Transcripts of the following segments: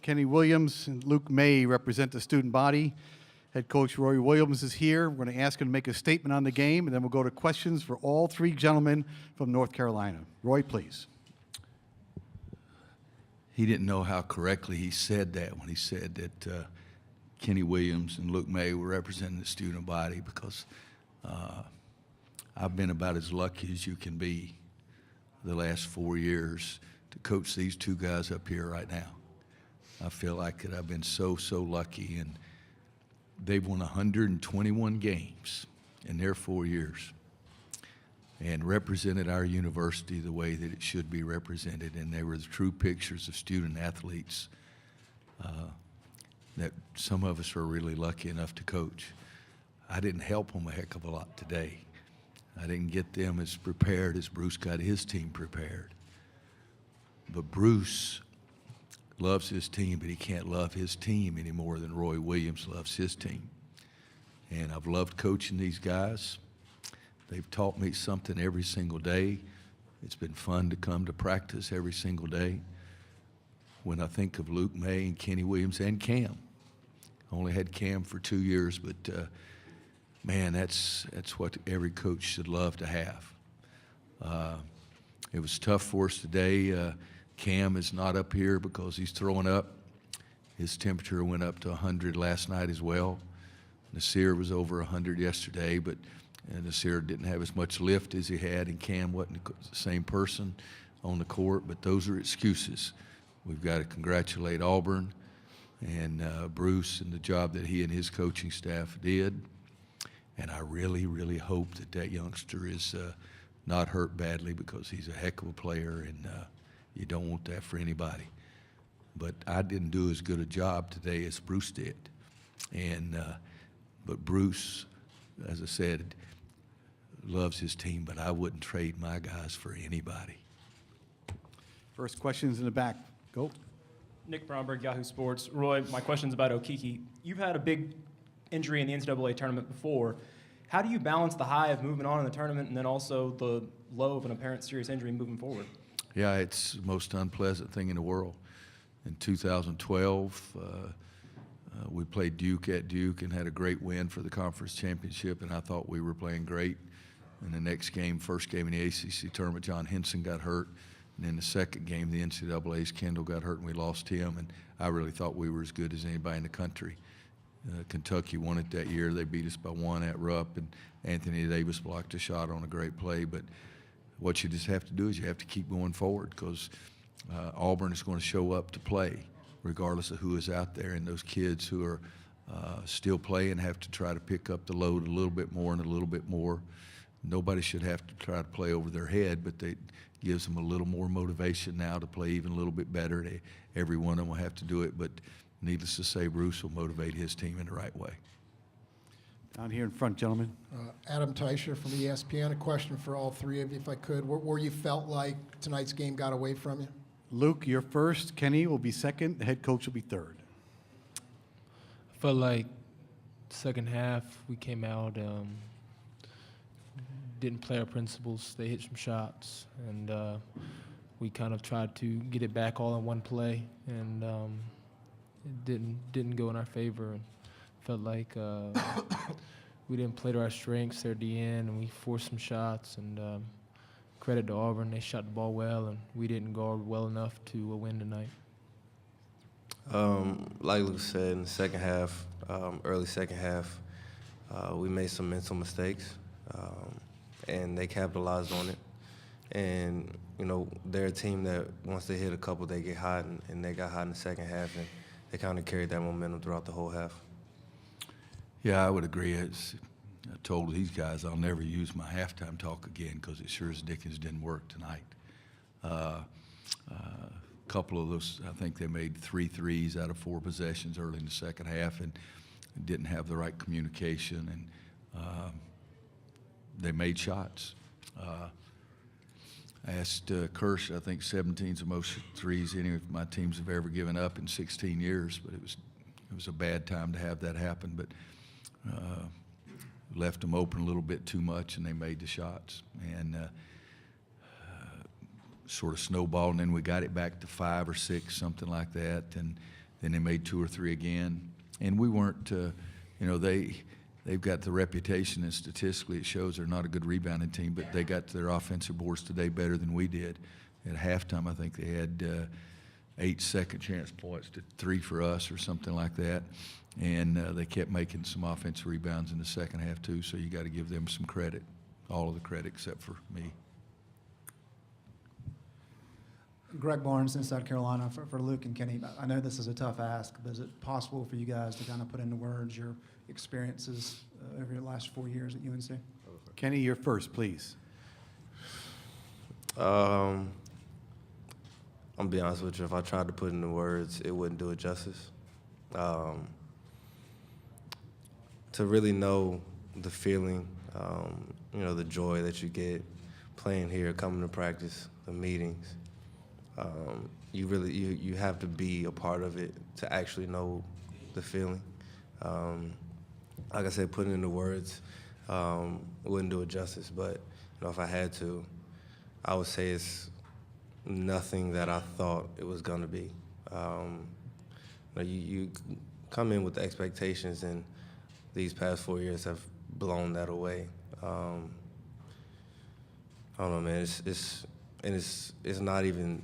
Kenny Williams and Luke May represent the student body. Head coach Roy Williams is here. We're going to ask him to make a statement on the game, and then we'll go to questions for all three gentlemen from North Carolina. Roy, please. He didn't know how correctly he said that when he said that Kenny Williams and Luke May were representing the student body, because I've been about as lucky as you can be the last 4 years to coach these two guys up here right now. I feel like that I've been so lucky, and they've won 121 games in their 4 years and represented our university the way that it should be represented, and they were the true pictures of student athletes that some of us are really lucky enough to coach. I didn't help them a heck of a lot today. I didn't get them as prepared as Bruce got his team prepared. But Bruce loves his team, but he can't love his team any more than Roy Williams loves his team. And I've loved coaching these guys. They've taught me something every single day. It's been fun to come to practice every single day. When I think of Luke May and Kenny Williams and Cam, I only had Cam for 2 years, but man, that's what every coach should love to have. It was tough for us today. Cam is not up here because he's throwing up. His temperature went up to 100 last night as well. Nasir was over 100 yesterday, but Nasir didn't have as much lift as he had, and Cam wasn't the same person on the court, but those are excuses. We've got to congratulate Auburn and Bruce and the job that he and his coaching staff did. And I really hope that that youngster is not hurt badly, because he's a heck of a player, and you don't want that for anybody. But I didn't do as good a job today as Bruce did. And but Bruce, as I said, loves his team, but I wouldn't trade my guys for anybody. First questions in the back. Go. Nick Bromberg, Yahoo Sports. Roy, my question's about Okiki. You've had a big injury in the NCAA tournament before. How do you balance the high of moving on in the tournament and then also the low of an apparent serious injury moving forward? Yeah, it's the most unpleasant thing in the world. In 2012, we played Duke at Duke and had a great win for the conference championship, and I thought we were playing great. In the next game, first game in the ACC tournament, John Henson got hurt. And in the second game, the NCAA's Kendall got hurt, and we lost him. And I really thought we were as good as anybody in the country. Kentucky won it that year. They beat us by 1 at Rupp, and Anthony Davis blocked a shot on a great play. But what you just have to do is you have to keep going forward, because Auburn is going to show up to play regardless of who is out there. And those kids who are still playing have to try to pick up the load a little bit more and a little bit more. Nobody should have to try to play over their head, but it gives them a little more motivation now to play even a little bit better. Every one of them will have to do it, but needless to say, Bruce will motivate his team in the right way. Down here in front, gentlemen. Adam Teicher from ESPN. A question for all three of you, if I could. Where you felt like tonight's game got away from you? Luke, you're first. Kenny will be second. The head coach will be third. I felt like second half we came out, didn't play our principles. They hit some shots, and we kind of tried to get it back all in one play, and it didn't go in our favor. And felt like we didn't play to our strengths there at the end, and we forced some shots. And credit to Auburn, they shot the ball well, and we didn't guard well enough to win tonight. Like Luke said, in the second half, early second half, we made some mental mistakes. And they capitalized on it. And, you know, they're a team that once they hit a couple, they get hot, and they got hot in the second half, and they kind of carried that momentum throughout the whole half. Yeah, I would agree. I told these guys I'll never use my halftime talk again, because it sure as dickens didn't work tonight. A couple of those, I think they made 3 threes out of 4 possessions early in the second half, and didn't have the right communication, and they made shots. I asked Kirsch, I think 17's the most threes any of my teams have ever given up in 16 years, but it was a bad time to have that happen. But left them open a little bit too much, and they made the shots. And sort of snowballed, and then we got it back to 5 or 6, something like that. And then they made 2 or 3 again. And we weren't, they've got the reputation, and statistically it shows they're not a good rebounding team, but they got to their offensive boards today better than we did. At halftime, I think they had 8 second chance points to 3 for us or something like that. And they kept making some offensive rebounds in the second half too, so you got to give them some credit, all of the credit except for me. Greg Barnes, Inside Carolina, for Luke and Kenny. I know this is a tough ask, but is it possible for you guys to kind of put into words your experiences over your last 4 years at UNC? Kenny, you're first, please. I'm gonna be honest with you. If I tried to put it into words, it wouldn't do it justice. To really know the feeling, the joy that you get playing here, coming to practice, the meetings. You have to be a part of it to actually know the feeling. Like I said, putting it into words wouldn't do it justice. But if I had to, I would say it's nothing that I thought it was gonna be. You come in with the expectations, and these past 4 years have blown that away. I don't know, man. It's not even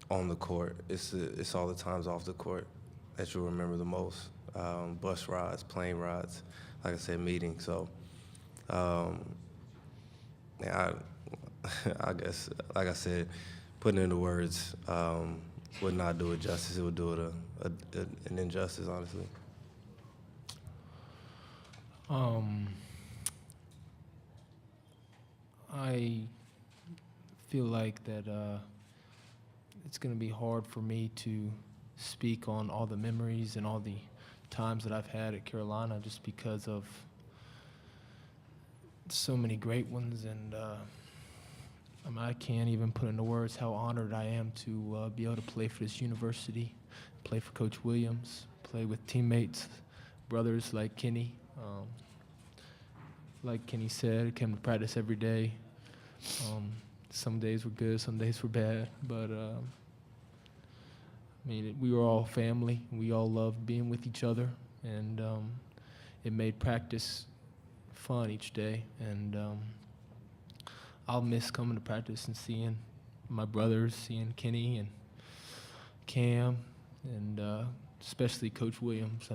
on the court. It's all the times off the court that you'll remember the most. Bus rides, plane rides, like I said, meetings. So, I guess, like I said, putting it into words would not do it justice. It would do it an injustice, honestly. I feel like that it's going to be hard for me to speak on all the memories and all the times that I've had at Carolina, just because of so many great ones. And I can't even put into words how honored I am to be able to play for this university, play for Coach Williams, play with teammates, brothers like Kenny. Like Kenny said, I came to practice every day. Some days were good, some days were bad, but we were all family. We all loved being with each other, and it made practice fun each day. And I'll miss coming to practice and seeing my brothers, seeing Kenny and Cam, and especially Coach Williams.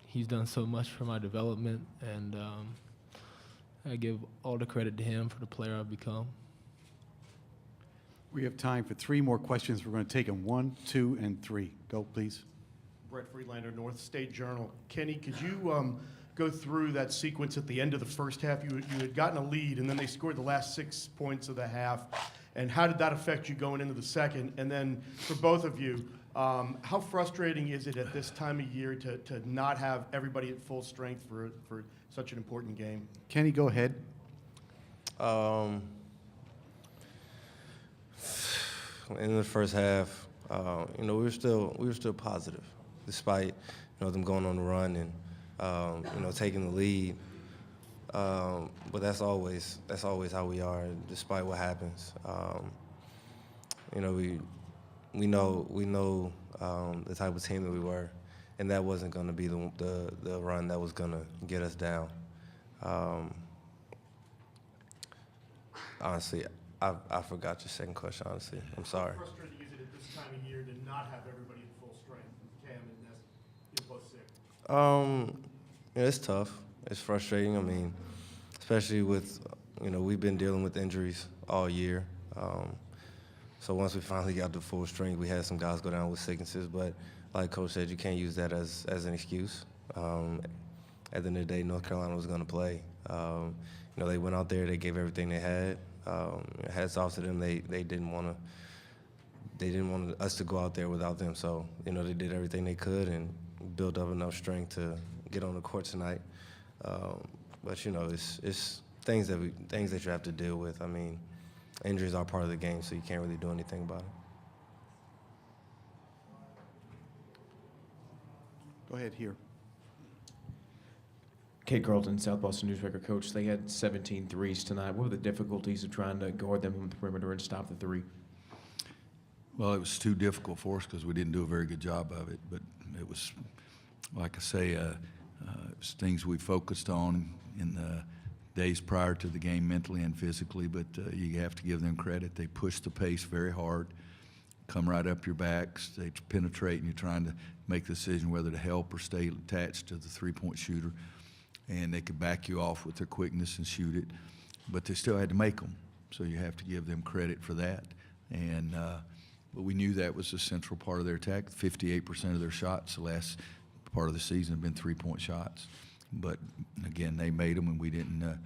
He's done so much for my development, and I give all the credit to him for the player I've become. We have time for 3 more questions. We're going to take them 1, 2, and 3. Go, please. Brett Friedlander, North State Journal. Kenny, could you go through that sequence at the end of the first half? You had gotten a lead, and then they scored the last 6 points of the half. And how did that affect you going into the second? And then for both of you, how frustrating is it at this time of year to not have everybody at full strength for such an important game? Kenny, go ahead. In the first half, we were still positive, despite them going on the run and taking the lead. But that's always how we are, despite what happens. We know the type of team that we were, and that wasn't going to be the run that was going to get us down. Honestly, I forgot your second question, honestly. I'm sorry. How frustrating is it at this time of year to not have everybody at full strength? Cam and Ness, you're both sick. It's tough. It's frustrating. Especially with, we've been dealing with injuries all year. So once we finally got to full strength, we had some guys go down with sicknesses. But like Coach said, you can't use that as an excuse. At the end of the day, North Carolina was going to play. They went out there, they gave everything they had. Hats off to them. They didn't want us to go out there without them. So they did everything they could and built up enough strength to get on the court tonight. But it's things that you have to deal with. Injuries are part of the game, so you can't really do anything about it. Go ahead here. Kate Carlton, South Boston Newspaper. Coach, they had 17 threes tonight. What were the difficulties of trying to guard them on the perimeter and stop the three? Well, it was too difficult for us because we didn't do a very good job of it. But it was, like I say, it was things we focused on in the days prior to the game, mentally and physically. But you have to give them credit. They pushed the pace very hard, come right up your backs. They penetrate, and you're trying to make the decision whether to help or stay attached to the three-point shooter. And they could back you off with their quickness and shoot it. But they still had to make them. So you have to give them credit for that. And but we knew that was a central part of their attack. 58% of their shots the last part of the season have been three-point shots. But again, they made them, and we didn't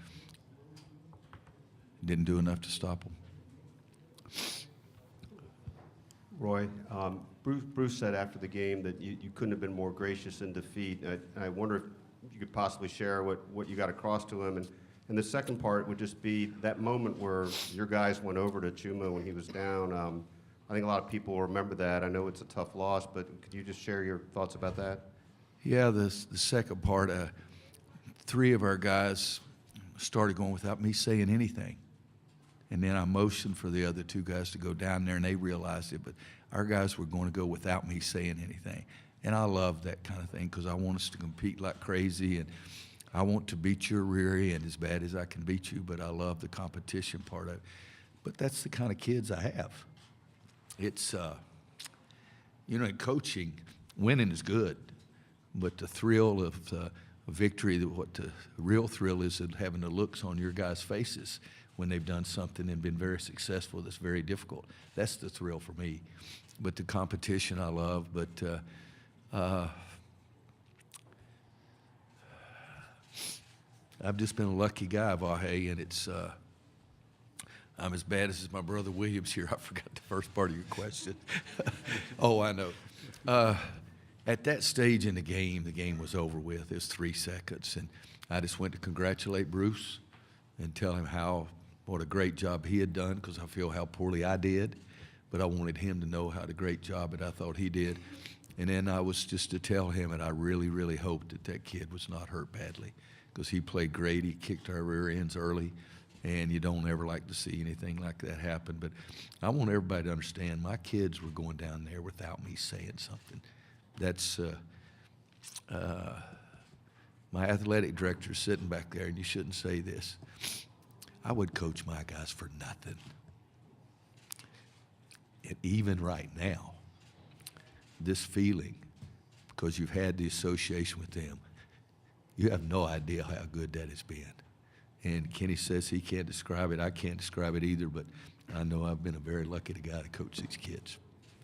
do enough to stop them. Roy, Bruce said after the game that you couldn't have been more gracious in defeat. I wonder if you could possibly share what you got across to him. And the second part would just be that moment where your guys went over to Chuma when he was down. I think a lot of people will remember that. I know it's a tough loss, but could you just share your thoughts about that? Yeah, the second part, 3 of our guys started going without me saying anything. And then I motioned for the other 2 guys to go down there, and they realized it. But our guys were going to go without me saying anything. And I love that kind of thing because I want us to compete like crazy, and I want to beat your rear end as bad as I can beat you, but I love the competition part of it. But that's the kind of kids I have. It's, in coaching, winning is good, but the thrill of victory, what the real thrill is in having the looks on your guys' faces when they've done something and been very successful that's very difficult. That's the thrill for me. But the competition I love, but I've just been a lucky guy, Vahe, and it's I'm as bad as my brother Williams here. I forgot the first part of your question. Oh, I know. At that stage in the game was over with. It was 3 seconds, and I just went to congratulate Bruce and tell him what a great job he had done, because I feel how poorly I did, but I wanted him to know how the great job that I thought he did. And then I was just to tell him that I really, really hoped that kid was not hurt badly, because he played great. He kicked our rear ends early, and you don't ever like to see anything like that happen. But I want everybody to understand my kids were going down there without me saying something. That's my athletic director sitting back there, and you shouldn't say this. I would coach my guys for nothing. And even right now, this feeling, because you've had the association with them, you have no idea how good that has been. And Kenny says he can't describe it. I can't describe it either, but I know I've been a very lucky guy to coach these kids.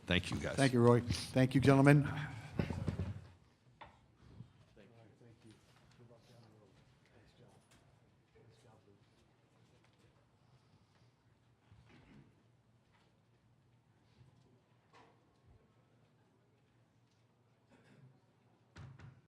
Thank you, guys. Thank you, Roy. Thank you, gentlemen.